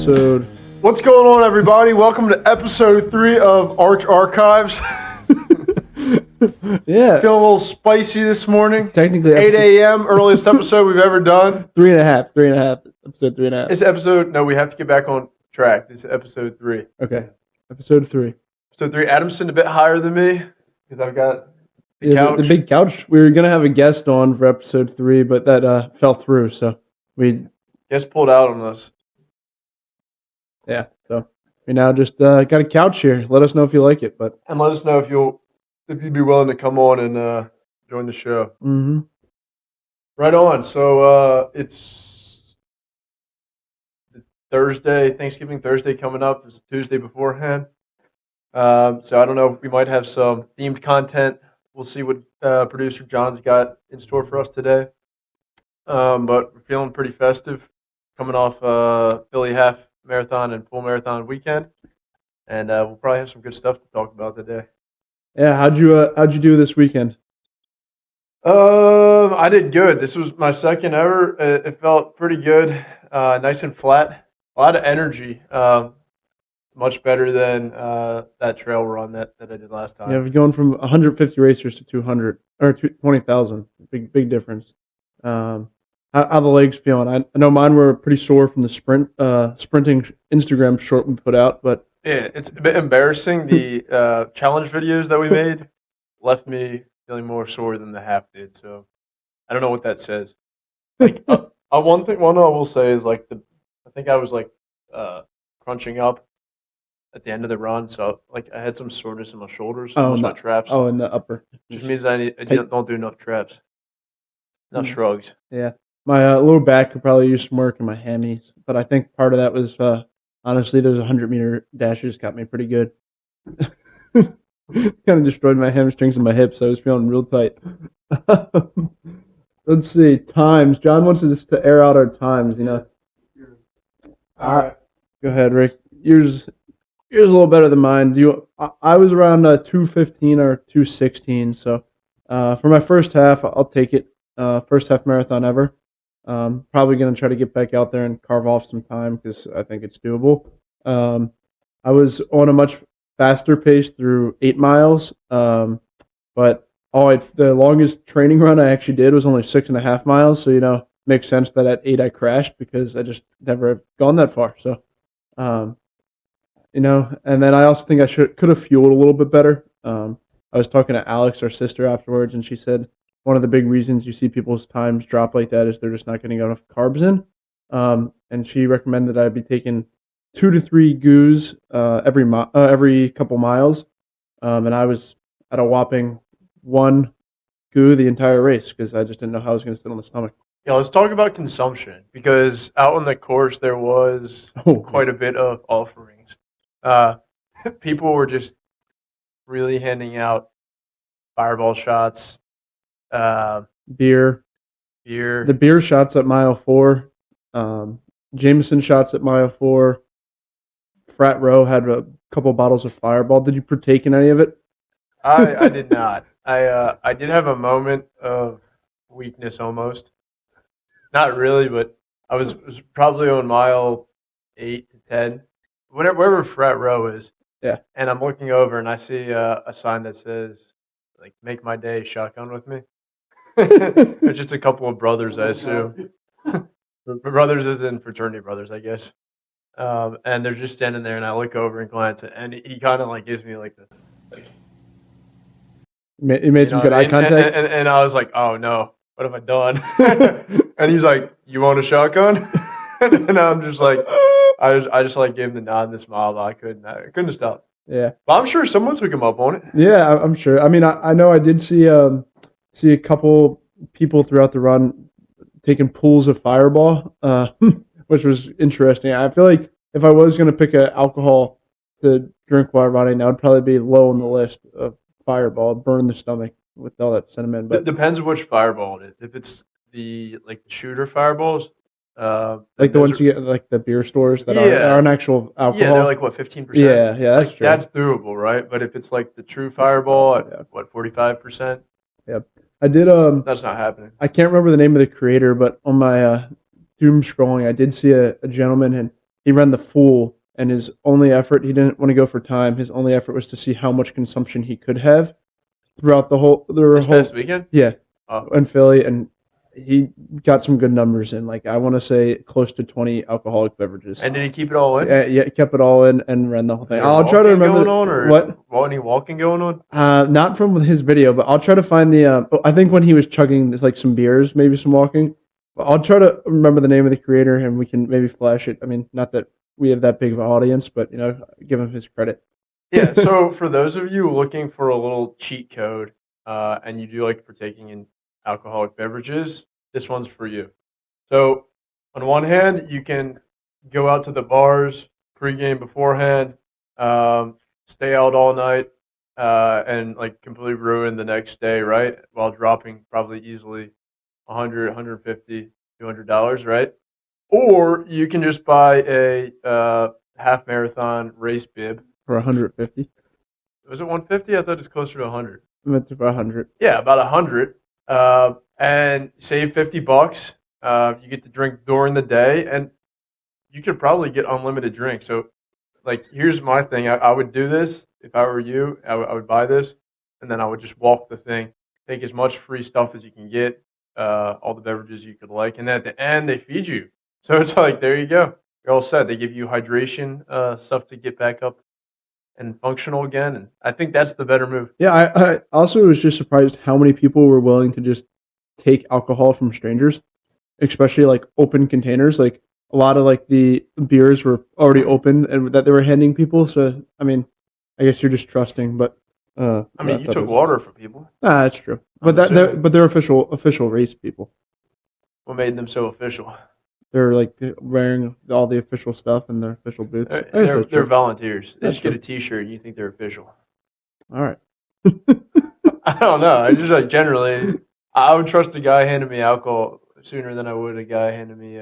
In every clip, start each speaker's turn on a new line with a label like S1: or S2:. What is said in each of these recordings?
S1: episode.
S2: What's going on, everybody? Welcome to episode 3 of Arch Archives.
S1: Yeah.
S2: Feeling a little spicy this morning.
S1: Technically,
S2: 8 a.m., earliest episode we've ever done.
S1: 3.5. Episode 3.5.
S2: It's episode, no, we have to get back on track. This is episode 3.
S1: Okay. Episode 3.
S2: Episode 3. Adam's sitting a bit higher than me because I've got the couch.
S1: The big couch. We were going to have a guest on for episode 3, but that fell through, so we...
S2: Guest pulled out on us.
S1: Yeah, so we now just got a couch here. Let us know if you like it, but...
S2: And let us know if you'd be willing to come on and join the show.
S1: Mm-hmm.
S2: Right on. So it's Thursday, Thanksgiving Thursday coming up. It's Tuesday beforehand. So I don't know. We might have some themed content. We'll see what producer John's got in store for us today. But we're feeling pretty festive, coming off Philly half marathon and full marathon weekend, and we'll probably have some good stuff to talk about today.
S1: Yeah, how'd you do this weekend?
S2: I did good. This was my second ever. It felt pretty good, nice and flat. A lot of energy. Much better than that trail run that I did last time.
S1: Yeah, we're going from 150 racers to 200 or 20,000. Big difference. How the legs feeling? I know mine were pretty sore from the sprinting Instagram short we put out, but
S2: yeah, it's a bit embarrassing. The challenge videos that we made left me feeling more sore than the half did. So I don't know what that says. Like, one I will say is like I think I was like crunching up at the end of the run, so like I had some soreness in my shoulders, my traps.
S1: Oh, in the upper.
S2: Which means I don't do enough traps, enough shrugs.
S1: Yeah, my lower back could probably use some work in my hammies, but I think part of that was honestly those 100-meter dashes got me pretty good. Kind of destroyed my hamstrings and my hips. So I was feeling real tight. Let's see times. John wants us to air out our times. You know.
S2: All right,
S1: go ahead, Rick. Yours a little better than mine. I was around 2:15 or 2:16. So for my first half, I'll take it. First half marathon ever. Probably going to try to get back out there and carve off some time because I think it's doable. I was on a much faster pace through 8 miles, but the longest training run I actually did was only 6.5 miles. So makes sense that at 8 I crashed because I just never have gone that far. So, and then I also think I could have fueled a little bit better. I was talking to Alex, our sister, afterwards, and she said one of the big reasons you see people's times drop like that is they're just not getting enough carbs in. And she recommended I be taking 2 to 3 goos every couple miles. And I was at a whopping 1 goo the entire race because I just didn't know how I was going to sit on the stomach.
S2: Yeah, let's talk about consumption because out on the course there was quite a bit of offerings. People were just really handing out fireball shots,
S1: beer. The beer shots at mile 4, Jameson shots at mile 4. Frat Row had a couple bottles of Fireball. Did you partake in any of it?
S2: I did not. I did have a moment of weakness almost. Not really, but I was probably on mile 8 to 10, wherever Frat Row is.
S1: Yeah.
S2: And I'm looking over and I see a sign that says, like, "Make my day, shotgun with me." It's just a couple of brothers, I assume. Brothers as in fraternity brothers, I guess. And they're just standing there, and I look over and glance, and he kind of like gives me like the.
S1: You made some good eye contact,
S2: and I was like, "Oh no, what have I done?" And he's like, "You want a shotgun?" And I'm just like, I just like gave him the nod and the smile, but I couldn't have stopped.
S1: Yeah,
S2: but I'm sure someone took him up on it.
S1: Yeah, I'm sure. I mean, I know I did see a couple people throughout the run taking pools of Fireball, which was interesting. I feel like if I was going to pick an alcohol to drink while running, that would probably be low on the list of Fireball. Burn the stomach with all that cinnamon. But
S2: it depends which Fireball it is. If it's the shooter Fireballs,
S1: like the ones you get at like the beer stores that aren't actual alcohol.
S2: Yeah, they're like what 15%.
S1: Yeah, that's true.
S2: That's doable, right? But if it's like the true Fireball at what 45%.
S1: Yep. I did.
S2: That's not happening.
S1: I can't remember the name of the creator, but on my doom scrolling, I did see a gentleman, and he ran the full, and his only effort, he didn't want to go for time. His only effort was to see how much consumption he could have throughout
S2: This past weekend?
S1: yeah,
S2: Oh.
S1: in Philly, and he got some good numbers in. Like I want to say close to 20 alcoholic beverages.
S2: And did he keep it all in?
S1: Yeah, kept it all in and ran the whole
S2: Was
S1: thing.
S2: there
S1: I'll try to remember
S2: going on, or
S1: what.
S2: any walking going on?
S1: Not from his video, but I'll try to find the. I think when he was chugging like some beers, maybe some walking. But I'll try to remember the name of the creator, and we can maybe flash it. I mean, not that we have that big of an audience, but give him his credit.
S2: Yeah. So for those of you looking for a little cheat code, and you do like partaking in alcoholic beverages, this one's for you. So on one hand, you can go out to the bars pregame beforehand, stay out all night, and like completely ruin the next day, right? While dropping probably easily 100, 150, $200, right? Or you can just buy a half marathon race bib.
S1: For 150.
S2: Was it 150? I thought it was closer to 100.
S1: That's about 100.
S2: Yeah, about 100. And save $50. You get to drink during the day, and you could probably get unlimited drinks. So, like, here's my thing. I would do this if I were you. I would buy this, and then I would just walk the thing, take as much free stuff as you can get, all the beverages you could like, and then at the end they feed you. So it's like, there you go. You're all set. They give you hydration stuff to get back up and functional again, and I think that's the better move.
S1: Yeah, I also was just surprised how many people were willing to just take alcohol from strangers, especially like open containers. Like a lot of like the beers were already open and that they were handing people. So I mean, I guess you're just trusting, but
S2: I mean, you took water from people.
S1: That's true. But they're official race people.
S2: What made them so official?
S1: They're like wearing all the official stuff in their official boots.
S2: They're volunteers. They
S1: That's
S2: just get a T-shirt and you think they're official.
S1: All right.
S2: I don't know. I just like generally, I would trust a guy handing me alcohol sooner than I would a guy handing me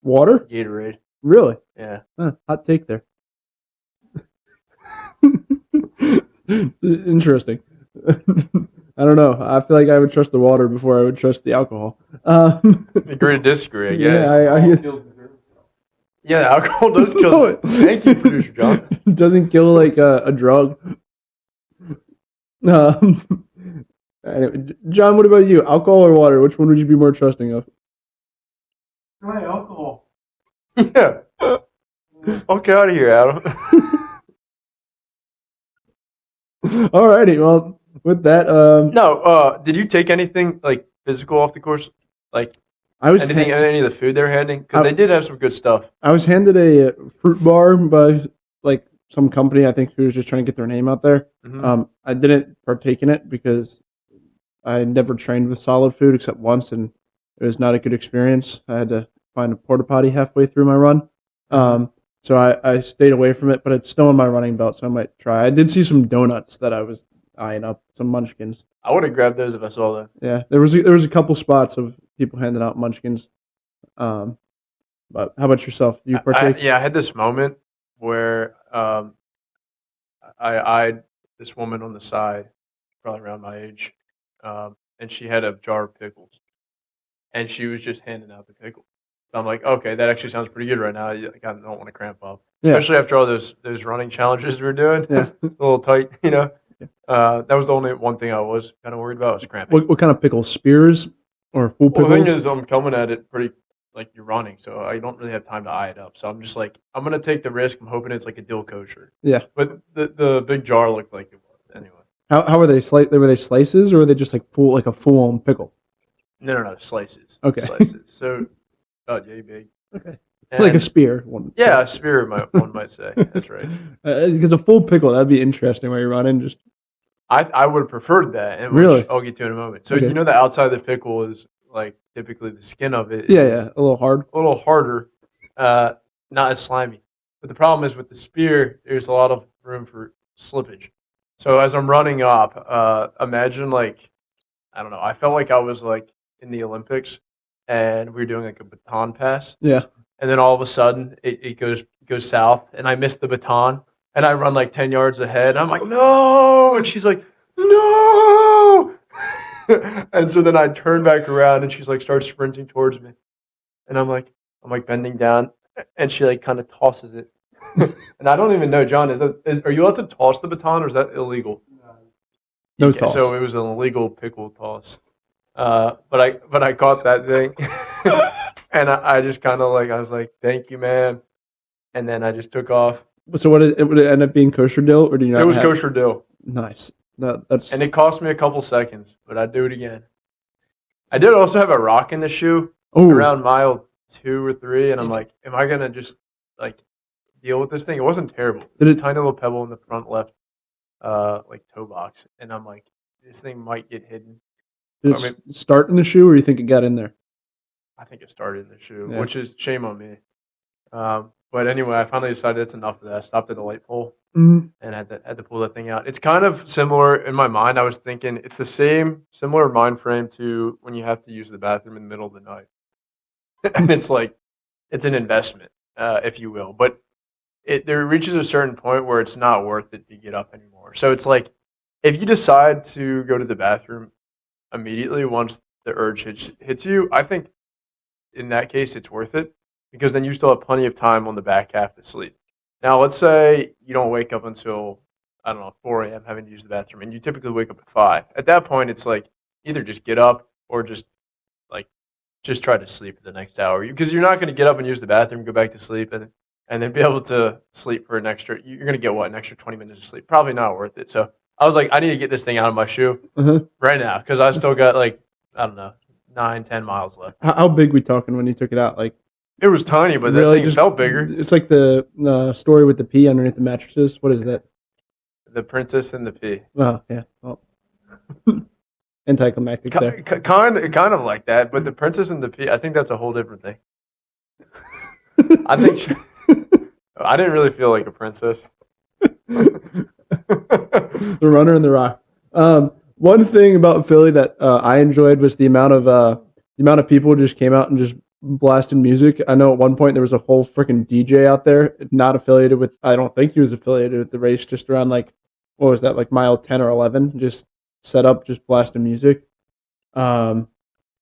S1: Water?
S2: Gatorade.
S1: Really?
S2: Yeah.
S1: Hot take there. Interesting. I don't know. I feel like I would trust the water before I would trust the alcohol.
S2: Agree to disagree, I guess.
S1: Yeah,
S2: alcohol does kill. Thank you, producer John.
S1: It doesn't kill like a drug. Anyway, John, what about you? Alcohol or water? Which one would you be more trusting of?
S3: Try alcohol.
S2: Yeah. Okay, out of here, Adam.
S1: Alrighty, well, with that,
S2: no. Did you take anything like physical off the course? Like any of the food they were handing? Because they did have some good stuff.
S1: I was handed a fruit bar by like some company. I think who was just trying to get their name out there.
S2: Mm-hmm.
S1: I didn't partake in it because I never trained with solid food except once, and it was not a good experience. I had to find a porta potty halfway through my run. So I stayed away from it, but it's still in my running belt, so I might try. I did see some donuts that I was eyeing up, some munchkins.
S2: I would have grabbed those if I saw them.
S1: Yeah, there was a couple spots of people handing out munchkins. But how about yourself? Do you partake?
S2: I had this moment where I eyed this woman on the side, probably around my age, and she had a jar of pickles, and she was just handing out the pickles. I'm like, okay, that actually sounds pretty good right now. Like, I don't want to cramp up, especially after all those running challenges we were doing.
S1: Yeah,
S2: a little tight, you know. That was the only one thing I was kind of worried about was cramping.
S1: What kind of pickles? Spears or full pickles?
S2: Well, the thing is, I'm coming at it pretty like you're running, so I don't really have time to eye it up. So I'm just like, I'm gonna take the risk. I'm hoping it's like a dill kosher.
S1: Yeah,
S2: but the big jar looked like it was anyway.
S1: How were they? Were they slices or were they just like a full on pickle?
S2: No, slices.
S1: Okay,
S2: slices. So. Oh, yay big.
S1: Okay. And, like a spear.
S2: A spear, one might say. That's right.
S1: Because a full pickle, that'd be interesting where you run in just...
S2: I would have preferred that, and
S1: really?
S2: Which I'll get to in a moment. So, you know the outside of the pickle is, like, typically the skin of it
S1: is a little hard.
S2: A little harder, not as slimy. But the problem is with the spear, there's a lot of room for slippage. So as I'm running up, imagine, like, I don't know, I felt like I was, like, in the Olympics, and we were doing like a baton pass.
S1: Yeah.
S2: And then all of a sudden it goes south and I missed the baton and I run like 10 yards ahead. And I'm like, no. And she's like, no. And so then I turn back around and she's like starts sprinting towards me. And I'm like bending down and she like kind of tosses it. And I don't even know, John, are you allowed to toss the baton or is that illegal?
S1: No
S2: Okay,
S1: toss.
S2: so it was an illegal pickle toss. But I caught that thing, and I just kind of like I was like, "Thank you, man," and then I just took off.
S1: So would it end up being kosher dill, or do you not
S2: It was
S1: have?
S2: kosher dill,
S1: Nice. That's
S2: and it cost me a couple seconds, but I'd do it again. I did also have a rock in the shoe around mile 2 or 3, and I'm like, "Am I gonna just like deal with this thing?" It wasn't terrible. It was a tiny little pebble in the front left, like toe box, and I'm like, "This thing might get hidden."
S1: Did it start in the shoe, or you think it got in there?
S2: I think it started in the shoe,
S1: Yeah.
S2: which is shame on me. But anyway, I finally decided it's enough of that. I stopped at the light pole
S1: Mm-hmm.
S2: and had to pull that thing out. It's kind of similar in my mind. I was thinking it's the similar mind frame to when you have to use the bathroom in the middle of the night. And it's like it's an investment, if you will. But there reaches a certain point where it's not worth it to get up anymore. So it's like if you decide to go to the bathroom immediately once the urge hits you, I think in that case it's worth it because then you still have plenty of time on the back half to sleep. Now, let's say you don't wake up until, I don't know, 4 a.m. having to use the bathroom, and you typically wake up at 5. At that point, it's like either just get up or like just try to sleep for the next hour because you're not going to get up and use the bathroom, go back to sleep, and then be able to sleep for an extra. You're going to get what, an extra 20 minutes of sleep? Probably not worth it. So I was like, I need to get this thing out of my shoe right now because I still got like I don't know 9-10 miles left.
S1: How big we talking when you took it out? Like
S2: it was tiny, but
S1: really
S2: that thing felt bigger.
S1: It's like the story with the pea underneath the mattresses. What is that?
S2: The Princess and the Pea.
S1: Oh yeah, well, anticlimactic there.
S2: Kind of like that, but the Princess and the Pea. I think that's a whole different thing. I think I didn't really feel like a princess.
S1: The runner and the rock. One thing about Philly that I enjoyed was the amount of people who just came out and just blasted music. I know at one point there was a whole freaking DJ out there, not affiliated with. I don't think he was affiliated with the race. Just around like what was that, like mile 10 or 11? Just set up, just blasting music. And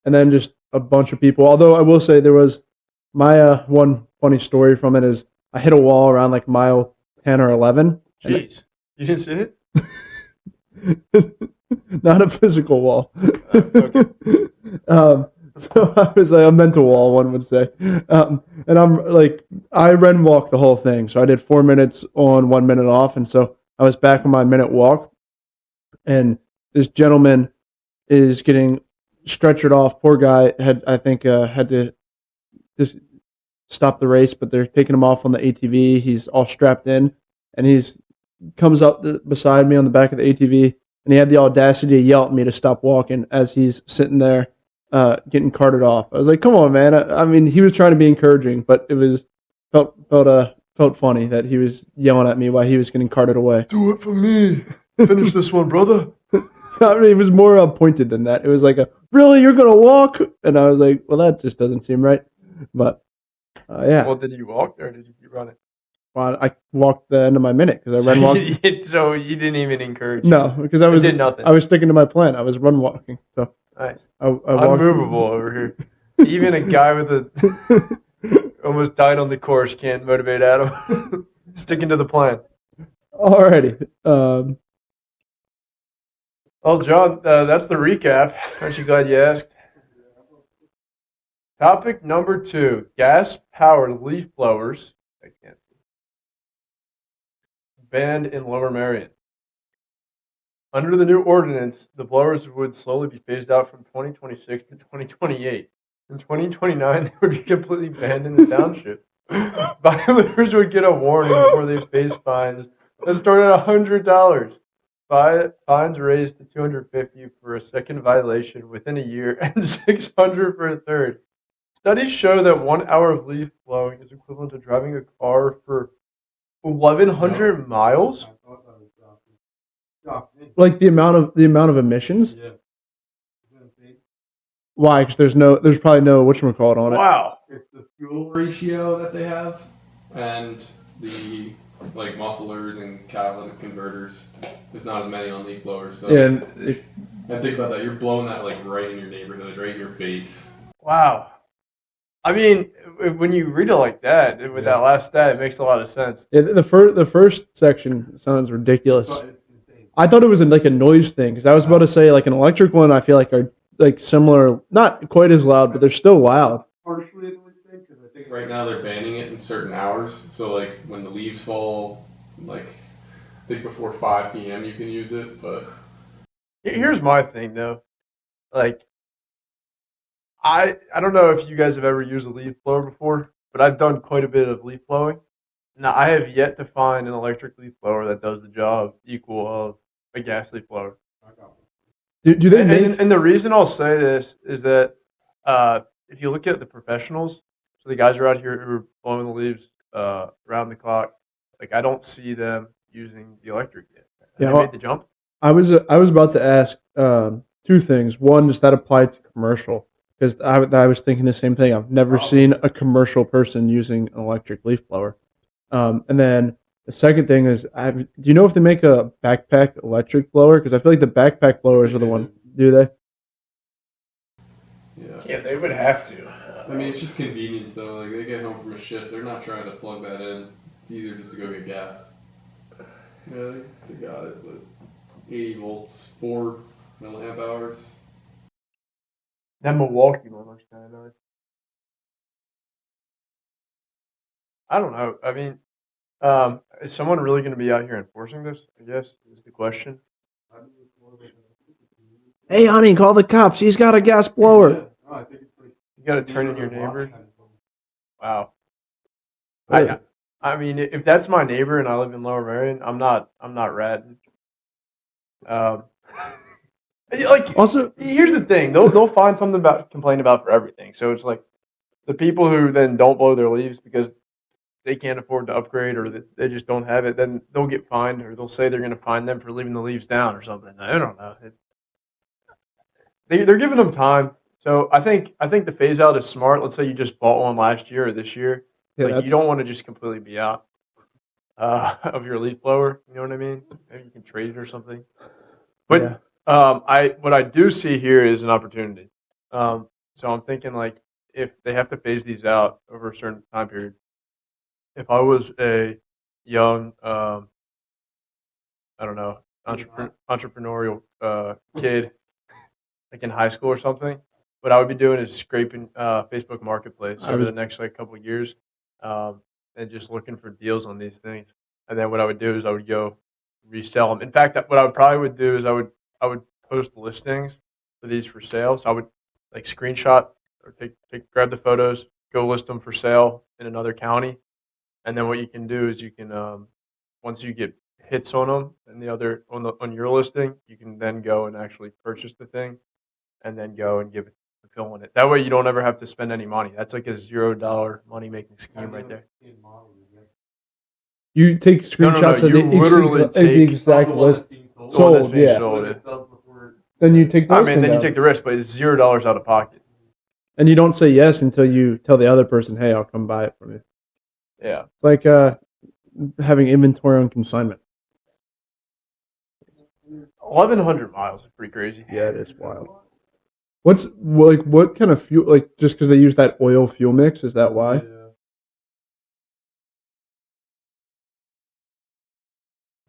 S1: then just a bunch of people. Although I will say there was my one funny story from it is I hit a wall around like mile 10 or 11.
S2: Jeez, you didn't see it?
S1: Not a physical wall.
S2: Okay.
S1: So I was like a mental wall, one would say. And I'm like, I ran walk the whole thing. So I did 4 minutes on, 1 minute off. And so I was back on my minute walk. And this gentleman is getting stretchered off. Poor guy had to just stop the race, but they're taking him off on the ATV. He's all strapped in, and he's comes up beside me on the back of the ATV, and he had the audacity to yell at me to stop walking as he's sitting there getting carted off. I was like, "Come on, man!" I mean, he was trying to be encouraging, but it was felt funny that he was yelling at me while he was getting carted away.
S2: Do it for me. Finish this one, brother.
S1: I mean, it was more pointed than that. It was like really, you're gonna walk? And I was like, well, that just doesn't seem right. But yeah.
S2: Well, did you walk or did you keep running?
S1: Well, I walked the end of my minute because I ran walking.
S2: So you didn't even encourage.
S1: No, because
S2: did nothing.
S1: I was sticking to my plan. I was run walking. So
S2: nice.
S1: I walked.
S2: Unmovable over here. Even a guy with almost died on the course can't motivate Adam. Sticking to the plan.
S1: Alrighty.
S2: Well, John, that's the recap. Aren't you glad you asked? Topic number 2: gas-powered leaf blowers. I can't see. Banned in Lower Merion. Under the new ordinance, the blowers would slowly be phased out from 2026 to 2028. In 2029, they would be completely banned in the township. Violators would get a warning before they face fines that start at $100. Fines raised to $250 for a second violation within a year and $600 for a third. Studies show that 1 hour of leaf blowing is equivalent to driving a car for 1,100 miles.
S1: Like the amount of emissions.
S3: Yeah.
S1: Why? Because there's probably no whatchamacallit on it.
S2: Wow.
S3: It's the fuel ratio that they have, and the like mufflers and catalytic converters. There's not as many on leaf blowers. So
S1: And
S3: think about that. You're blowing that like right in your neighborhood, right in your face.
S2: Wow. I mean, when you read it like that, with that last stat, it makes a lot of sense.
S1: Yeah, the first section sounds ridiculous. I thought it was like a noise thing because I was about to say like an electric one. I feel like are like similar, not quite as loud, but they're still loud.
S3: Partially a noise thing because I think right now they're banning it in certain hours. So like when the leaves fall, like I think before 5 p.m. you can use it, but
S2: Here's my thing though, like I don't know if you guys have ever used a leaf blower before, but I've done quite a bit of leaf blowing. Now I have yet to find an electric leaf blower that does the job equal of a gas leaf blower.
S1: Do they make?
S2: And the reason I'll say this is that if you look at the professionals, so the guys are out here who are blowing the leaves around the clock, like I don't see them using the electric yet.
S1: Yeah,
S2: Have they made the jump?
S1: I was about to ask two things. One, does that apply to commercial? Because I was thinking the same thing. I've never seen a commercial person using an electric leaf blower. And then the second thing is, do you know if they make a backpack electric blower? Because I feel like the backpack blowers are the one. Do they?
S3: yeah.
S2: Yeah, they would have to.
S3: I mean, it's just convenience though. Like they get home from a shift, they're not trying to plug that in. It's easier just to go get gas. Yeah, they got it, but 80 volts, 4 milliamp hours.
S2: That Milwaukee one looks kind of nice. I don't know. I mean, is someone really going to be out here enforcing this? I guess is the question.
S1: Hey, honey, call the cops. He's got a gas blower.
S2: You got to turn in your neighbor. Wow.
S1: Really?
S2: I mean, if that's my neighbor and I live in Lower Marion, I'm not ratting. Um, like
S1: Also,
S2: here's the thing, they'll find something about to complain about for everything. So it's like the people who then don't blow their leaves because they can't afford to upgrade or that they just don't have it, then they'll get fined or they'll say they're going to fine them for leaving the leaves down or something. I don't know. They're giving them time. So I think the phase out is smart. Let's say you just bought one last year or this year. It's
S1: yeah,
S2: like you don't want to just completely be out of your leaf blower. You know what I mean? Maybe you can trade it or something. But
S1: yeah.
S2: what I do see here is an opportunity. So I'm thinking like if they have to phase these out over a certain time period. If I was a young, I don't know, entrepreneurial kid, like in high school or something, what I would be doing is scraping Facebook Marketplace over the next like couple of years, and just looking for deals on these things. And then what I would do is I would go resell them. In fact, what I would probably would do is I would post listings for these for sale. So I would like screenshot or grab the photos, go list them for sale in another county, and then what you can do is you can once you get hits on them and the other on your listing, you can then go and actually purchase the thing and then go and give it to Phill on it. That way you don't ever have to spend any money. That's like a $0 money making scheme right there.
S1: You take screenshots
S2: No,
S1: of
S2: you literally
S1: the exact list sold. Yeah. Then you take.
S2: I
S1: Those
S2: mean, then you
S1: down.
S2: take the risk, but it's $0 out of pocket.
S1: And you don't say yes until you tell the other person, "Hey, I'll come buy it from you."
S2: Yeah.
S1: Like having inventory on consignment.
S2: 1,100 miles is pretty crazy.
S1: Yeah, it is wild. What kind of fuel? Like just because they use that oil fuel mix, is that why?
S2: Yeah.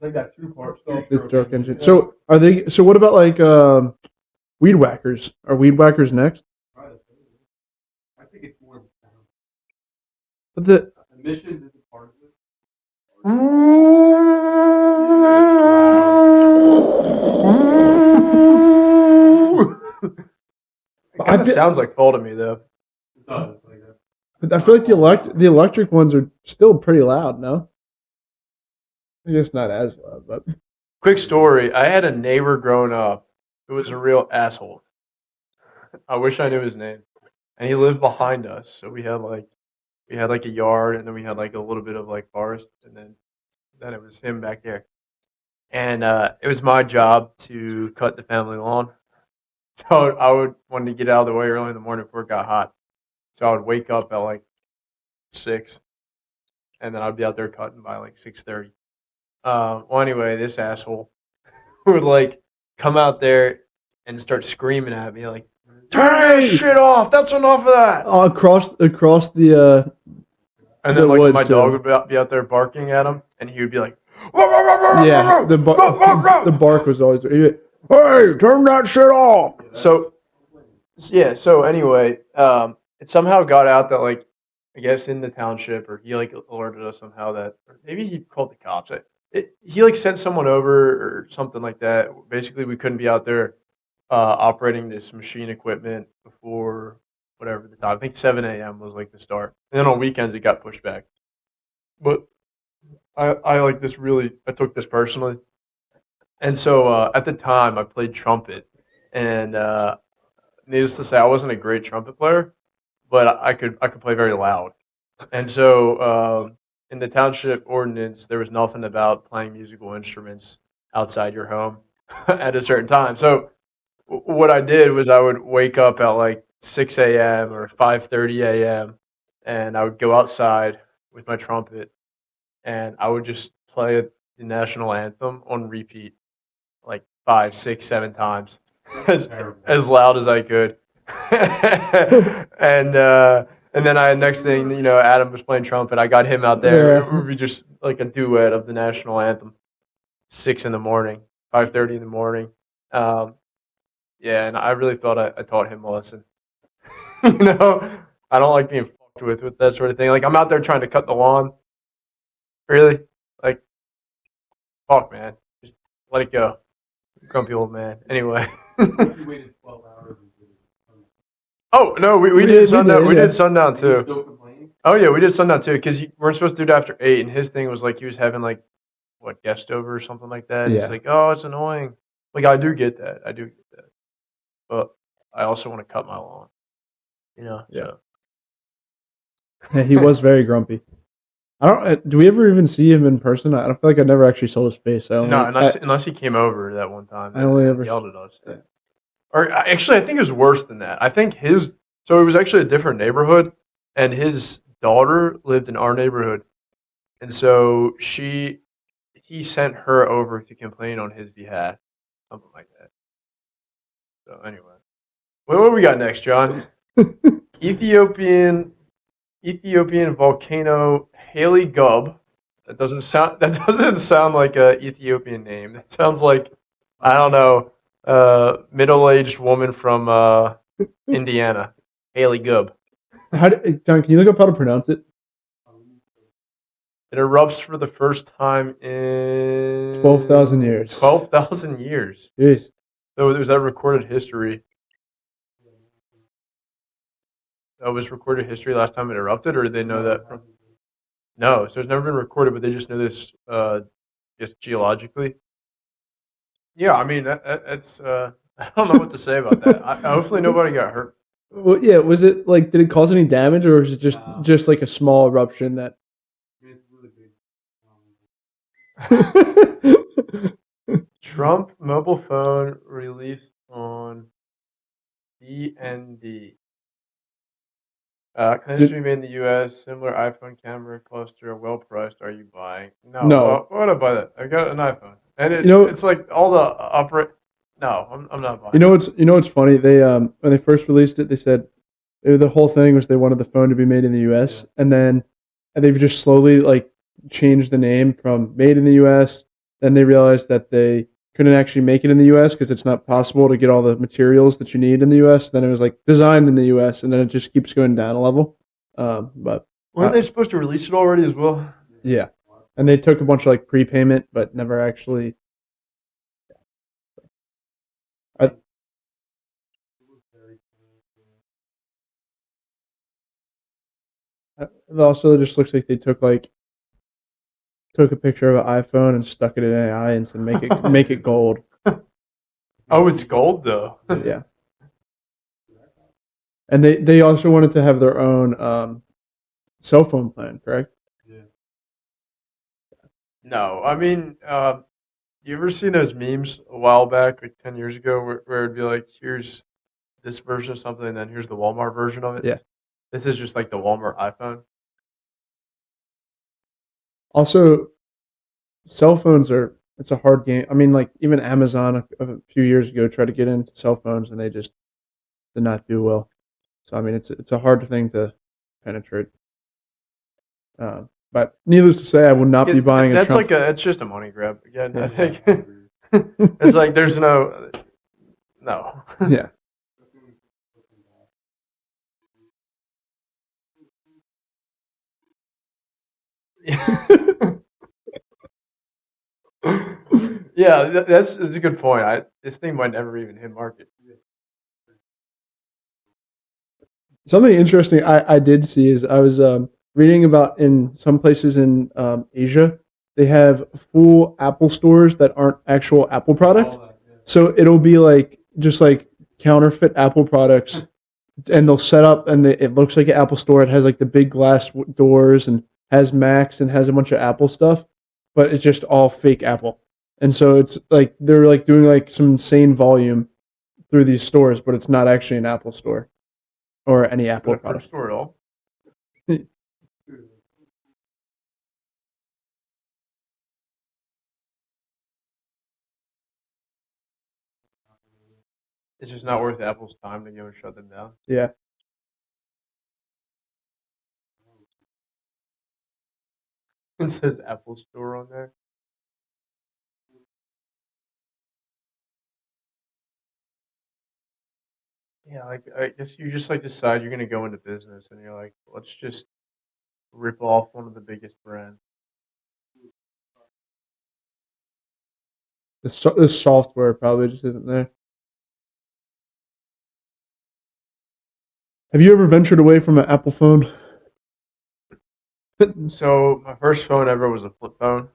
S2: Like that 2-part stuff.
S1: The truck engine. So are they? So what about like weed whackers? Are weed whackers next?
S3: I think it's more.
S1: But the
S3: Emissions is a part of it.
S2: It kind of sounds like Phill to me, though.
S3: It does.
S1: but I feel like the electric ones are still pretty loud. No, I guess not as loud, but
S2: Quick story. I had a neighbor growing up who was a real asshole. I wish I knew his name. And he lived behind us. So we had like a yard and then we had like a little bit of like forest and then it was him back there. And it was my job to cut the family lawn. So I would wanted to get out of the way early in the morning before it got hot. So I would wake up at like 6 and then I'd be out there cutting by like 6:30. Well, anyway, this asshole would like come out there and start screaming at me like, turn that shit off. That's enough of that.
S1: Across the
S2: And then
S1: the
S2: like
S1: woods,
S2: my
S1: too.
S2: dog would be out there barking at him, and he would be like,
S1: yeah, the bark was always there. Hey, turn that shit off.
S2: So anyway, it somehow got out that like I guess in the township, or he like alerted us somehow that, or maybe he called the cops. He like sent someone over or something like that. Basically, we couldn't be out there operating this machine equipment before whatever the time. I think 7 a.m. was like the start, and then on weekends it got pushed back. But I like this really. I took this personally, and so at the time I played trumpet, and needless to say, I wasn't a great trumpet player, but I could play very loud. And so in the township ordinance, there was nothing about playing musical instruments outside your home at a certain time. So what I did was I would wake up at like 6 a.m. or 5:30 a.m. and I would go outside with my trumpet and I would just play the national anthem on repeat like 5, 6, 7 times as loud as I could. And then next thing Adam was playing trumpet. I got him out there.
S1: Yeah.
S2: It would be just like a duet of the national anthem. 6 in the morning, 5:30 in the morning. Yeah, and I really thought I taught him a lesson. I don't like being fucked with that sort of thing. Like I'm out there trying to cut the lawn. Really, like, fuck, man, just let it go. Grumpy old man. Anyway.
S3: You waited 12 hours.
S2: Oh no, we
S1: We
S2: did
S1: did,
S2: sundown. We
S1: yeah.
S2: did sundown
S3: Still
S2: too.
S3: complaining?
S2: Oh yeah, we did sundown too because you weren't supposed to do it after 8, and his thing was like he was having like what guest over or something like that.
S1: Yeah.
S2: He's like, oh, it's annoying. Like I do get that. I do get that, but I also want to cut my lawn.
S1: Yeah.
S2: So.
S1: Yeah, he was very grumpy. I don't. Do we ever even see him in person? I don't feel like I never actually saw his face.
S2: No, unless he came over that one time.
S1: I only
S2: and
S1: ever
S2: yelled at us. Yeah. Or actually, I think it was worse than that. I think so it was actually a different neighborhood, and his daughter lived in our neighborhood, and so he sent her over to complain on his behalf, something like that. So anyway, what do we got next, John? Ethiopian volcano Haley Gub. That doesn't sound like a Ethiopian name. That sounds like I don't know, middle-aged woman from Indiana, Haley Gub.
S1: John, can you look up how to pronounce it?
S2: It erupts for the first time in
S1: 12,000 years.
S2: 12,000 years.
S1: Jeez.
S2: So there's that recorded history. That was recorded history last time it erupted, or did they know that? No, so it's never been recorded, but they just know this just geologically. Yeah, I mean that's I don't know what to say about that. Hopefully nobody got hurt.
S1: Well, yeah. Was it like? Did it cause any damage, or was it just like a small eruption that?
S2: Trump mobile phone released on DND. Can this be made in the U.S.? Similar iPhone camera cluster, well priced. Are you buying? No. Why would I buy that? I got an iPhone, and it's like all the operate. No, I'm not buying.
S1: You know what's funny? They when they first released it, they said the whole thing was they wanted the phone to be made in the U.S. and they've just slowly like changed the name from made in the U.S. Then they realized that they couldn't actually make it in the U.S. because it's not possible to get all the materials that you need in the U.S. Then it was like designed in the U.S. and then it just keeps going down a level. But
S2: weren't they supposed to release it already as well?
S1: Yeah, and they took a bunch of like prepayment, but never actually. Also, it just looks like they took a picture of an iPhone and stuck it in AI and said make it gold.
S2: Oh, it's gold though.
S1: Yeah. And they also wanted to have their own cell phone plan, correct?
S3: Yeah.
S2: No, I mean, you ever seen those memes a while back, like 10 years ago, where it'd be like, here's this version of something, and then here's the Walmart version of it?
S1: Yeah.
S2: This is just like the Walmart iPhone.
S1: Also, cell phones it's a hard game. I mean, like even Amazon a few years ago tried to get into cell phones and they just not do well. So I mean, it's a hard thing to penetrate. But needless to say, I will not be buying a
S2: That's
S1: Trump.
S2: it's just a money grab again. I
S1: Yeah.
S2: think it's like there's no.
S1: Yeah.
S2: Yeah, that's a good point. This thing might never even hit market.
S1: Something interesting I did see is I was reading about in some places in Asia, they have full Apple stores that aren't actual Apple product. So it'll be like just like counterfeit Apple products, and they'll set up and it looks like an Apple store. It has like the big glass doors and has Macs and has a bunch of Apple stuff, but it's just all fake Apple. And so it's like they're like doing like some insane volume through these stores, but it's not actually an Apple store or any Apple
S2: Good
S1: product.
S2: store at all. It's just not worth Apple's time to go and shut them down.
S1: Yeah.
S2: It says Apple Store on there. Yeah, like I guess you just like decide you're gonna go into business, and you're like, let's just rip off one of the biggest brands.
S1: The software probably just isn't there. Have you ever ventured away from an Apple phone?
S2: So my first phone ever was a flip phone.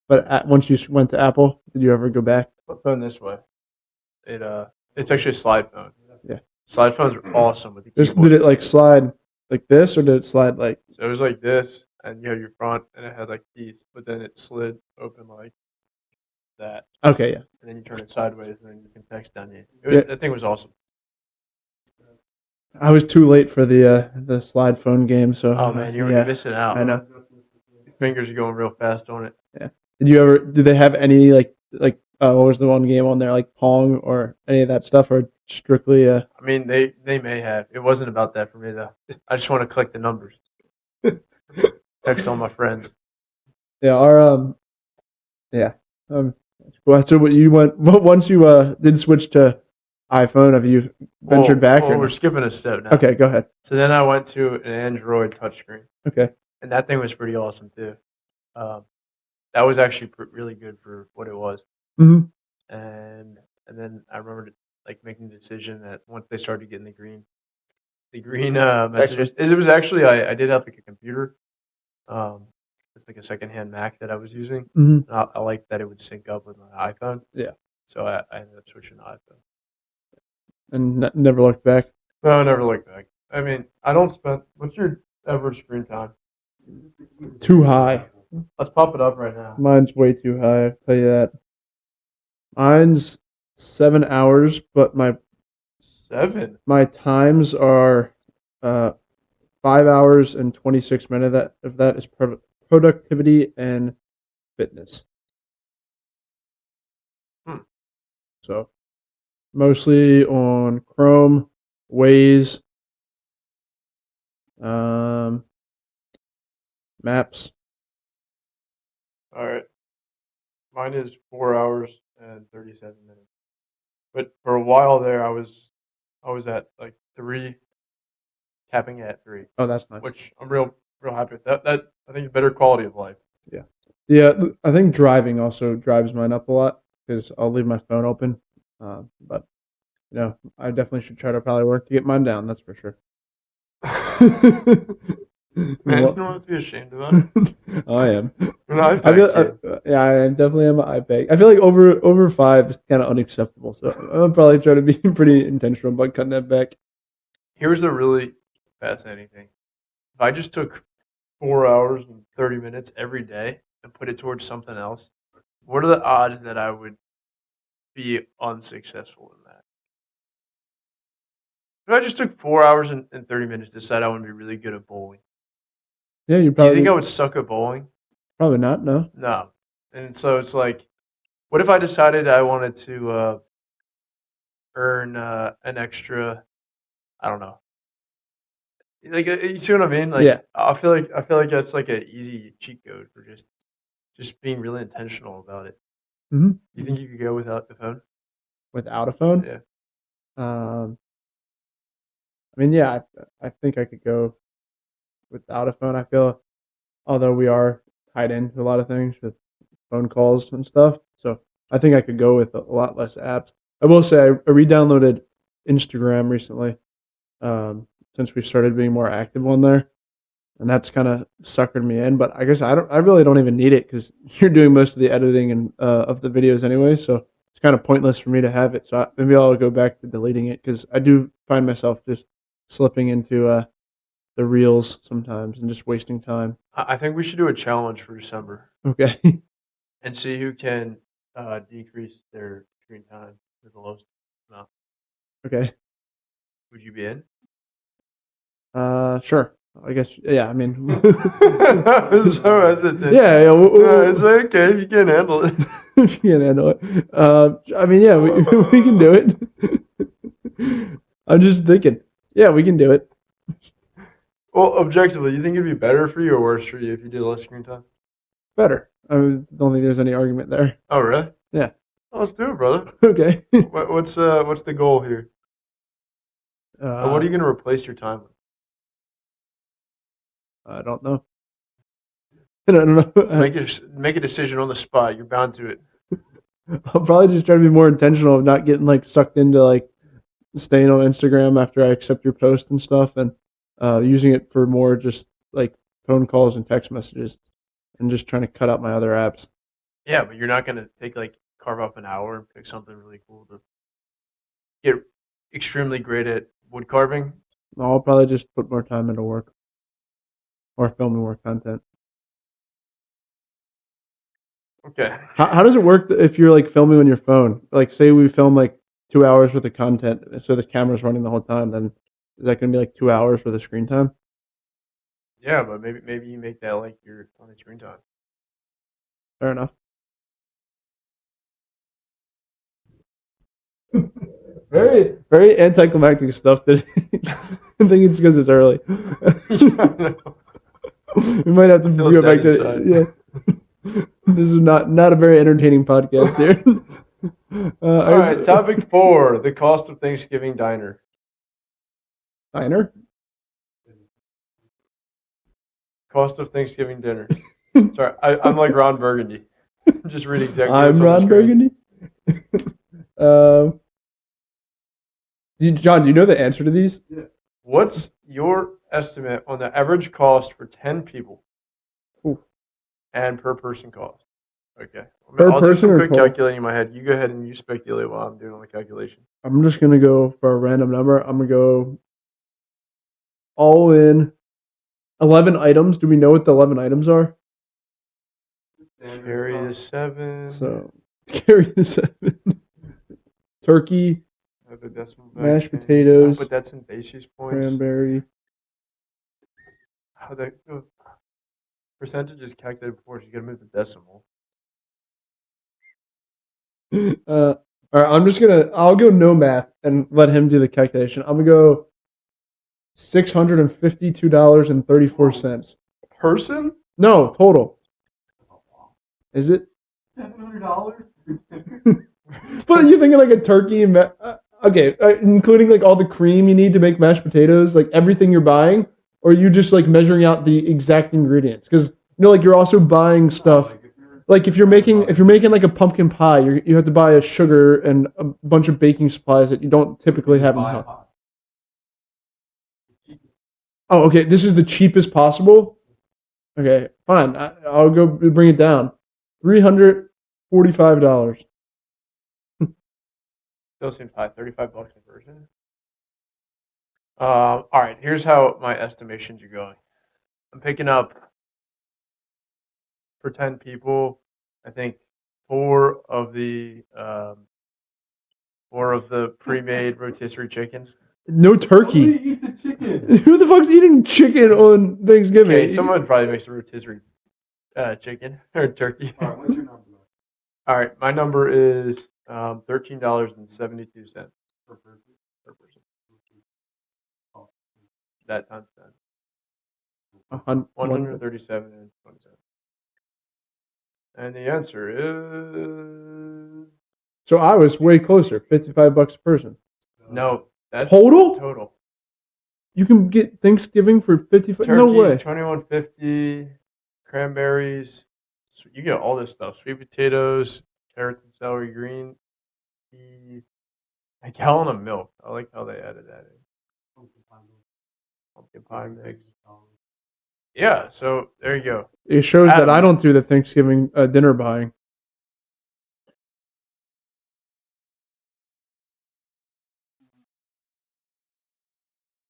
S1: But once you went to Apple, did you ever go back?
S2: Flip phone this way. It's actually a slide phone.
S1: Yeah.
S2: Slide phones are awesome with the
S1: Just
S2: keyboard.
S1: did it like slide like this, or did it slide like?
S2: So it was like this, and you had your front, and it had like teeth, but then it slid open like that,
S1: Okay, yeah.
S2: and then you turn it sideways, and then you can text down you.
S1: Yeah.
S2: That thing was awesome.
S1: I was too late for the slide phone game, so.
S2: Oh man, you're
S1: yeah,
S2: missing out.
S1: I know.
S2: Your fingers are going real fast on it.
S1: Did they have any like what was the one game on there, like Pong or any of that stuff, or strictly
S2: I mean, they may have. It wasn't about that for me though. I just want to collect the numbers. Text all my friends.
S1: yeah, our yeah. Well, so what you went once you did switch to iPhone, have you ventured back
S2: Well,
S1: or
S2: we're
S1: no?
S2: skipping a step now.
S1: Okay, go ahead.
S2: So then I went to an Android touchscreen,
S1: Okay.
S2: and that thing was pretty awesome too. That was actually really good for what it was.
S1: Mhm.
S2: And then I remember like making the decision that once they started getting the green messages, it was actually I did have like a computer, with like a secondhand Mac that I was using.
S1: Mhm.
S2: I liked that it would sync up with my iPhone.
S1: Yeah.
S2: So I ended up switching to iPhone.
S1: And never looked back.
S2: No, I never looked back. I mean, I don't spend. What's your average screen time?
S1: Too high.
S2: Let's pop it up right now.
S1: Mine's way too high. I'll tell you that. Mine's 7 hours, but
S2: 7.
S1: my times are 5 hours and 26 minutes. That if that is productivity and fitness. So mostly on Chrome, Waze, Maps.
S2: All right. Mine is 4 hours and 37 minutes. But for a while there, I was at like 3, tapping at 3,
S1: Oh, that's nice.
S2: which I'm real happy with. That I think is better quality of life.
S1: Yeah, I think driving also drives mine up a lot because I'll leave my phone open. But I definitely should try to probably work to get mine down. That's for sure.
S2: Man, you don't have to be ashamed of that.
S1: I am.
S2: You're an iPad
S1: I feel,
S2: kid.
S1: yeah, I definitely am an iPad. I feel like over 5 is kind of unacceptable. So I'll probably try to be pretty intentional about cutting that back.
S2: Here's a really fascinating thing. If I just took 4 hours and 30 minutes every day and put it towards something else, what are the odds that I would be unsuccessful in that? If I just took 4 hours and 30 minutes to decide I want to be really good at bowling,
S1: Yeah, you
S2: do you
S1: probably
S2: think I would suck at bowling?
S1: probably not. No.
S2: No. And so it's like, what if I decided I wanted to earn an extra I don't know. Like you see what I mean? Like
S1: Yeah.
S2: I feel like that's like an easy cheat code for just being really intentional about it.
S1: Hmm.
S2: You think you could go without the phone?
S1: Without a phone?
S2: Yeah.
S1: I mean, yeah, I think I could go without a phone. I feel, although we are tied into a lot of things with phone calls and stuff, so I think I could go with a lot less apps. I will say I re-downloaded Instagram recently, since we started being more active on there, and that's kind of suckered me in. But I guess I really don't even need it because you're doing most of the editing and of the videos anyway, so it's kind of pointless for me to have it. So maybe I'll go back to deleting it because I do find myself just slipping into the reels sometimes and just wasting time.
S2: I think we should do a challenge for December
S1: Okay.
S2: and see who can decrease their screen time to the lowest amount.
S1: Okay.
S2: Would you be in?
S1: Sure. I guess. Yeah. I mean.
S2: I'm so hesitant.
S1: Yeah. Yeah.
S2: No, it's okay if you can't handle it.
S1: You can't handle it. I mean, yeah, we can do it. I'm just thinking. Yeah, we can do it.
S2: Well, objectively, you think it'd be better for you or worse for you if you did less screen time?
S1: Better. I don't think there's any argument there.
S2: Oh, really?
S1: Yeah.
S2: Well, let's do it, brother.
S1: Okay.
S2: What's the goal here? What are you going to replace your time with?
S1: I don't know. I don't know.
S2: Make a decision on the spot. You're bound to it.
S1: I'll probably just try to be more intentional of not getting like sucked into like staying on Instagram after I accept your post and stuff, and using it for more just like phone calls and text messages, and just trying to cut out my other apps.
S2: Yeah, but you're not going to carve up an hour and pick something really cool to get extremely great at wood carving.
S1: I'll probably just put more time into work or filming more content.
S2: Okay.
S1: How does it work if you're like filming on your phone? Like, say we film like 2 hours worth of content, so the camera's running the whole time. Then is that going to be like 2 hours worth of screen time?
S2: Yeah, but maybe you make that like your only screen time.
S1: Fair enough. Very, very anticlimactic stuff. That I think it's because it's early.
S2: Yeah,
S1: We might have to
S2: Feel
S1: go
S2: dead
S1: back to
S2: inside.
S1: yeah. This is not a very entertaining podcast here.
S2: All right, topic 4: the cost of Thanksgiving diner.
S1: Diner.
S2: Cost of Thanksgiving dinner. Sorry, I'm like Ron Burgundy. Just read exactly
S1: I'm
S2: what's on the
S1: Ron
S2: screen.
S1: Burgundy. John, do you know the answer to these?
S2: Yeah. What's your estimate on the average cost for 10 people?
S1: Ooh.
S2: And per person cost? Okay.
S1: Per
S2: I'll do
S1: person
S2: some
S1: or
S2: quick
S1: total?
S2: calculating in my head. You go ahead and you speculate while I'm doing the calculation.
S1: I'm just gonna go for a random number. I'm gonna go all in 11 items. Do we know what the 11 items are?
S2: Carry the 7.
S1: So carry the 7. Turkey,
S2: Have the decimal back
S1: mashed
S2: in.
S1: potatoes,
S2: But that's in basis points.
S1: cranberry.
S2: How the percentage is calculated before, so you gotta move the decimal.
S1: All right, I'll go no math and let him do the calculation. I'm gonna go $652.34.
S2: Person?
S1: No, total. Is it?
S3: $700.
S1: But you're thinking like a turkey and okay, including like all the cream you need to make mashed potatoes, like everything you're buying, or are you just like measuring out the exact ingredients? Because like you're also buying stuff. Like if you're making like a pumpkin pie, you have to buy a sugar and a bunch of baking supplies that you don't typically have in the house. Oh, okay. This is the cheapest possible. Okay, fine. I'll go bring it down. $345.
S2: Still seems high. $35 in person. All right. Here's how my estimations are going. I'm picking up for 10 people. I think 4 of the pre-made rotisserie chickens.
S1: No turkey.
S3: Nobody eats a chicken.
S1: Who the fuck's eating chicken on Thanksgiving?
S2: Okay, someone probably makes a rotisserie chicken or turkey.
S3: All right, what's your number?
S2: All right, my number is $13.72 per person. that times 10.
S1: 100.
S2: 137 and 27. And the answer is
S1: So I was way closer. $55 a person.
S2: no. That's
S1: Total?
S2: Total.
S1: You can get Thanksgiving for 55.
S2: Turkeys,
S1: No way.
S2: 21.50. Cranberries. So you get all this stuff. Sweet potatoes, carrots and celery, green tea, a gallon of milk. I like how they added that in. Pumpkin pie mix. Yeah, so there you go.
S1: It shows
S2: Adam.
S1: that I don't do the Thanksgiving dinner buying.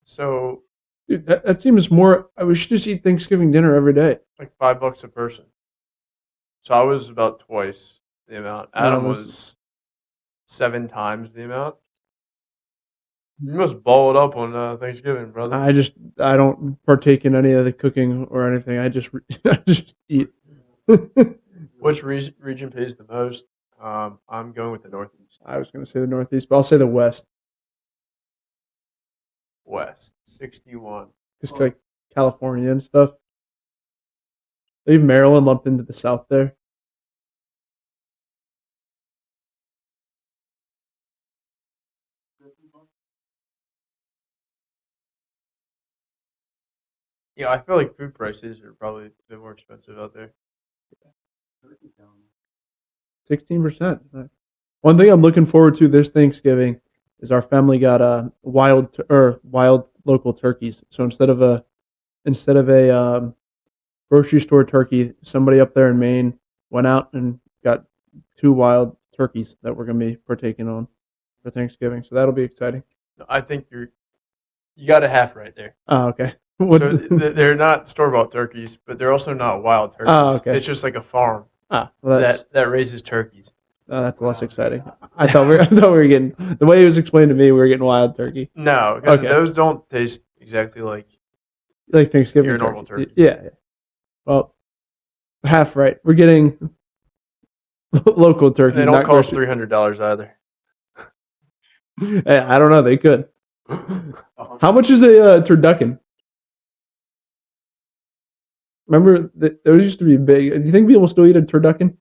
S2: So
S1: Dude, that seems more. We should just eat Thanksgiving dinner every day.
S2: like $5 a person. So I was about twice the amount. Adam was 7 times the amount. You must ball it up on Thanksgiving, brother.
S1: I don't partake in any of the cooking or anything. I just eat.
S2: Which region pays the most? I'm going with the Northeast.
S1: I was going to say the Northeast, but I'll say the West.
S2: West, 61.
S1: Just like California and stuff. Leave Maryland lumped into the South there.
S2: Yeah, I feel like food prices are probably a bit more expensive out there.
S1: 16%. One thing I'm looking forward to this Thanksgiving is our family got wild local turkeys. So instead of a grocery store turkey, somebody up there in Maine went out and got 2 wild turkeys that we're gonna be partaking on for Thanksgiving. So that'll be exciting.
S2: I think you got a half right there.
S1: Oh, okay.
S2: So they're not store-bought turkeys, but they're also not wild turkeys.
S1: Oh, okay.
S2: It's just like a farm
S1: well,
S2: that raises turkeys.
S1: That's less exciting. I thought we were getting, the way it was explained to me, we were getting wild turkey.
S2: No, because those don't taste exactly like
S1: Thanksgiving
S2: your normal turkey.
S1: Yeah. Well, half right. We're getting local turkey.
S2: And they don't cost $300 either.
S1: Hey, I don't know. They could. How much is a turducken? Remember, those used to be big. Do you think people still eat a turducken?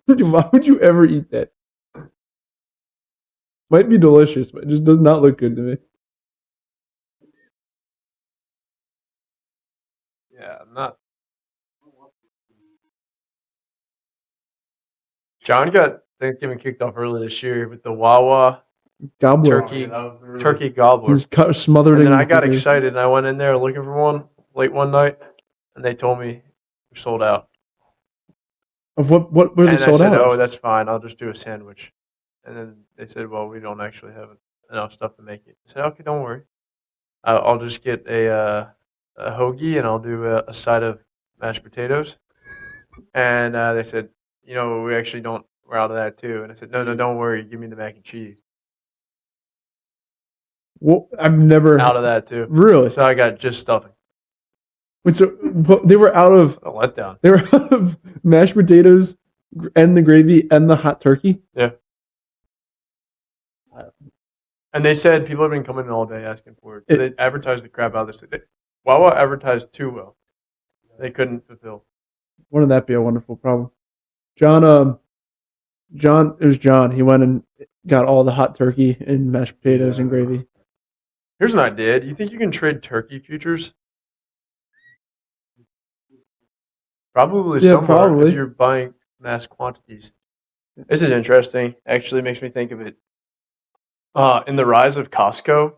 S1: Why would you ever eat that? Might be delicious, but it just does not look good to me.
S2: Yeah, I'm not. John got Thanksgiving kicked off early this year with the Wawa
S1: Gobbler.
S2: turkey gobbler.
S1: He's smothered
S2: And then
S1: in
S2: I got
S1: cookies.
S2: excited and I went in there looking for one late one night, and they told me we're sold out.
S1: Of what were they
S2: And
S1: sold
S2: I said,
S1: out?
S2: "Oh, that's fine. I'll just do a sandwich." And then they said, "Well, we don't actually have enough stuff to make it." I said, "Okay, don't worry. I'll just get a hoagie and I'll do a side of mashed potatoes." And they said, we actually don't. We're out of that too. And I said, no, don't worry. Give me the mac and cheese.
S1: Well, I've never
S2: Out of that too.
S1: Really?
S2: So I got just stuffing.
S1: Wait, so they were out of
S2: A letdown.
S1: They were out of mashed potatoes and the gravy and the hot turkey.
S2: Yeah. And they said people have been coming in all day asking for it. So they advertised the crap out of this. Wawa advertised too well. They couldn't fulfill.
S1: Wouldn't that be a wonderful problem? John, it was John. He went and got all the hot turkey and mashed potatoes and gravy.
S2: Here's an idea. Do you think you can trade turkey futures? Probably somewhere
S1: probably.
S2: if you're buying mass quantities. This is interesting. Actually makes me think of it. In the rise of Costco,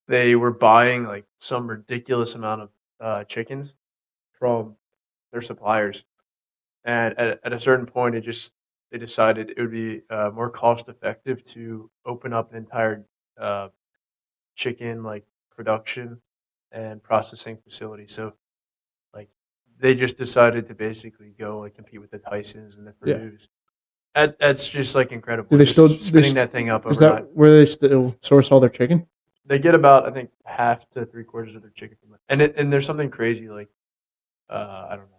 S2: they were buying like some ridiculous amount of chickens from their suppliers. And at a certain point, they decided it would be more cost effective to open up an entire chicken like production and processing facility. So like they just decided to basically go like compete with the Tysons and the Purdue's. That's just like incredible.
S1: Do they
S2: just
S1: still
S2: spinning that thing up
S1: Is
S2: overnight.
S1: that where they still source all their chicken?
S2: They get about I think half to 3/4 of their chicken from it. And there's something crazy like I don't know,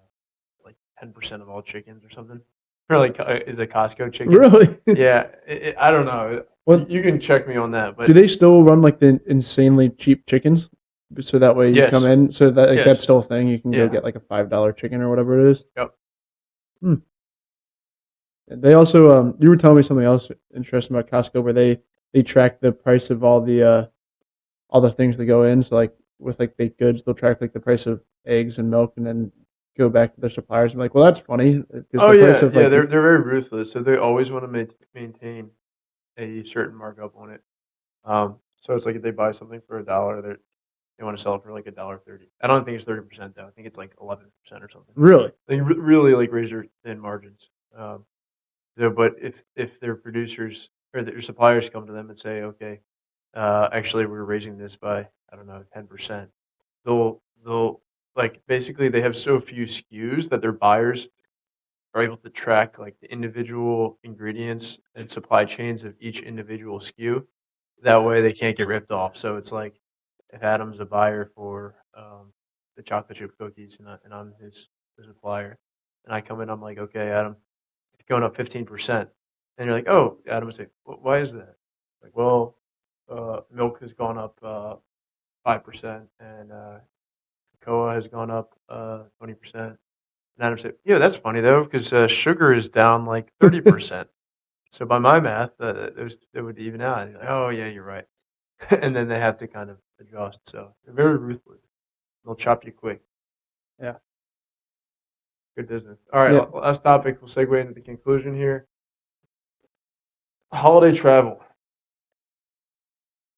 S2: like 10% of all chickens or something. Or like, is it Costco chicken?
S1: Really?
S2: Yeah, I don't know.
S1: What
S2: You can check me on that, but
S1: do they still run like the insanely cheap chickens? So that way you come
S2: yes,
S1: in, so that like, that's
S2: yes,
S1: still a thing. You can go
S2: yeah,
S1: get like a $5 chicken or whatever it is.
S2: yep.
S1: Hmm. And they also, you were telling me something else interesting about Costco, where they track the price of all the things that go in. So like with like baked goods, they'll track like the price of eggs and milk, and then go back to their suppliers and be like, well, that's funny because
S2: Oh
S1: the price
S2: yeah,
S1: of
S2: yeah.
S1: like
S2: They're very ruthless, so they always want to maintain a certain markup on it. So it's like if they buy something for $1, they want to sell it for like $1.30. I don't think it's 30% though. I think it's like 11% or something.
S1: really.
S2: They really like razor thin margins. But if their producers or their suppliers come to them and say, okay, actually we're raising this by I don't know 10%, they'll like basically they have so few SKUs that their buyers are able to track like the individual ingredients and supply chains of each individual SKU. That way they can't get ripped off. So it's like if Adam's a buyer for the chocolate chip cookies and I'm his supplier, and I come in, I'm like, okay, Adam, it's going up 15%. And you're like, oh, Adam would say, why is that? Like, well, milk has gone up 5%, and cocoa has gone up 20%. And Adam said, yeah, that's funny though, because sugar is down like 30%. So by my math, it would even out. And you're like, oh yeah, you're right. And then they have to kind of adjust. So they're very ruthless. They'll chop you quick.
S1: Yeah.
S2: Good business. All right,
S1: Yeah.
S2: last topic. We'll segue into the conclusion here. Holiday travel.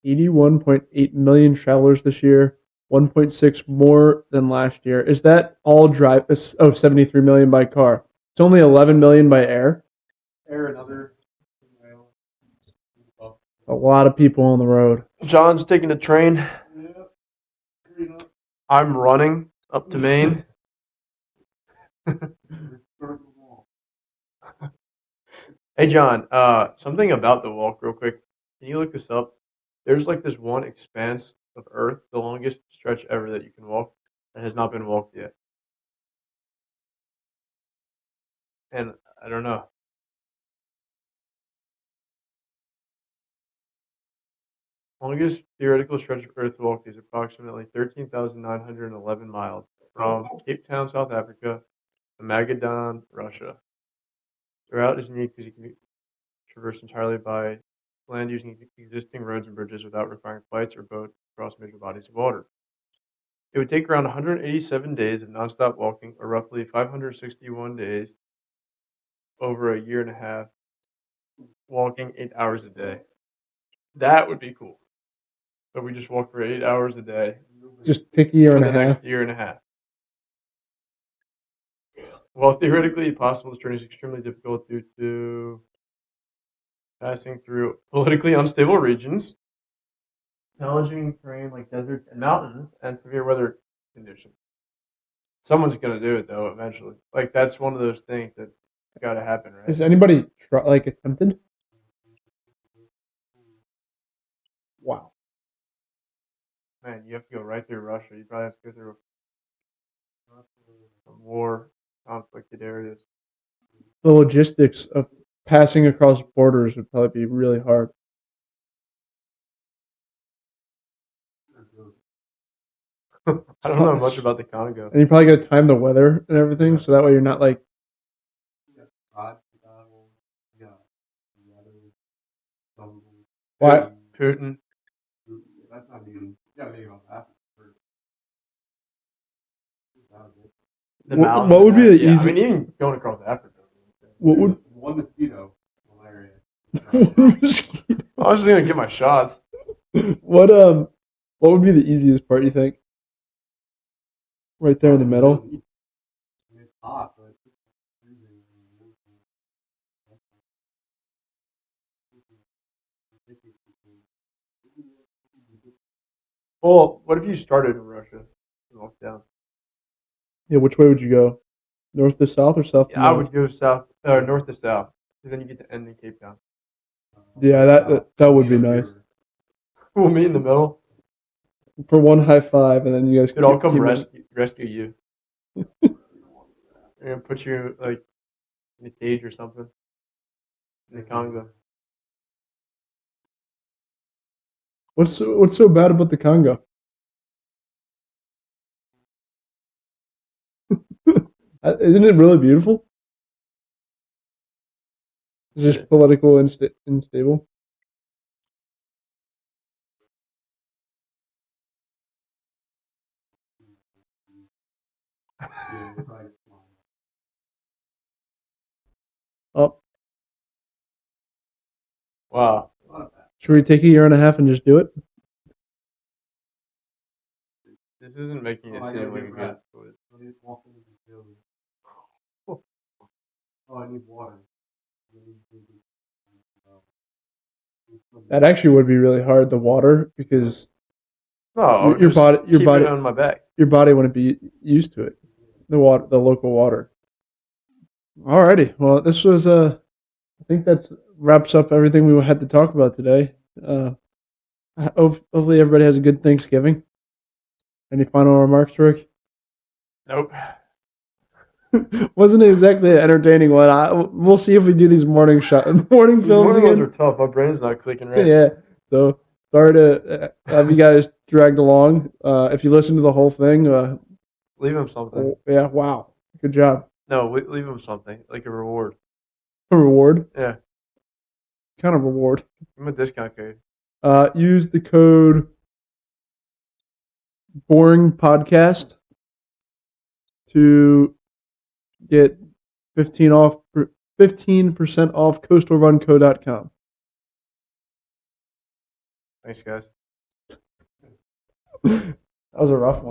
S1: 81.8 million travelers this year, 1.6 more than last year. Is that all drive? Oh, 73 million by car. It's only 11 million by air.
S3: Air another.
S1: A lot of people on the road.
S2: John's taking a train. I'm running up to Maine. Hey John, something about the walk real quick. Can you look this up? There's like this one expanse of Earth, the longest stretch ever that you can walk, that has not been walked yet. And I don't know. Longest theoretical stretch of Earth walked is approximately 13,911 miles from Cape Town, South Africa to Magadan, Russia. The route is unique because you can be traversed entirely by land using existing roads and bridges without requiring flights or boats across major bodies of water. It would take around 187 days of nonstop walking, or roughly 561 days over a year and a half, walking 8 hours a day. That would be cool. So we just walk for 8 hours a day
S1: Just pick a year
S2: for
S1: and
S2: the
S1: a half.
S2: next year and a half. While theoretically possible, this journey is extremely difficult due to passing through politically unstable regions, challenging terrain like deserts and mountains, and severe weather conditions. Someone's gonna do it though eventually. Like that's one of those things that got to happen, right?
S1: Has anybody like attempted? Wow.
S2: Man, you have to go right through Russia. You probably have to go through some war conflicted areas.
S1: The logistics of passing across borders would probably be really hard.
S2: I don't know much about the Congo.
S1: And you probably got to time the weather and everything, so that way you're not like. Why?
S2: Putin. The mouse
S1: What would
S2: and
S1: be
S2: that.
S1: the
S2: Yeah,
S1: easy?
S2: I mean, even going across Africa.
S1: What would?
S3: One mosquito malaria.
S2: I was just gonna get my shots.
S1: What What would be the easiest part? You think? Right there in the middle.
S3: It's hot, but
S2: Well, what if you started in Russia and walked down?
S1: Yeah. Which way would you go? North to south or south to
S2: Yeah, I
S1: north?
S2: would go south or north to south, because then you get to end in Cape Town.
S1: Yeah, that would be nice.
S2: We'll meet in the middle.
S1: For one high five, and then you guys
S2: Could all come
S1: keep
S2: rescue you. They're gonna put you like in a cage or something in the Congo.
S1: What's so bad about the Congo? Isn't it really beautiful? It's just political unstable. Oh,
S2: Wow.
S1: should we take a year and a half and just do it?
S2: This isn't making it seem like a good choice.
S4: Oh, I need water.
S1: That actually would be really hard. The water, because
S2: No,
S1: your body,
S2: keep it on my back.
S1: your body wouldn't be used to it. The water, the local water. Alrighty. Well, this was I think that wraps up everything we had to talk about today. Hopefully everybody has a good Thanksgiving. Any final remarks, Rick?
S2: Nope.
S1: Wasn't exactly an entertaining one. We'll see if we do these morning films
S2: Morning ones
S1: again.
S2: are tough. My brain's not clicking right.
S1: Yeah. So sorry to have you guys dragged along. If you listen to the whole thing,
S2: Leave him something.
S1: yeah, wow, good job.
S2: No, leave him something like a reward.
S1: A reward?
S2: Yeah,
S1: Kind of reward.
S2: give him a discount code.
S1: Use the code Boring Podcast to get 15% off coastalrunco.com.
S2: Thanks, guys.
S1: That was a rough one.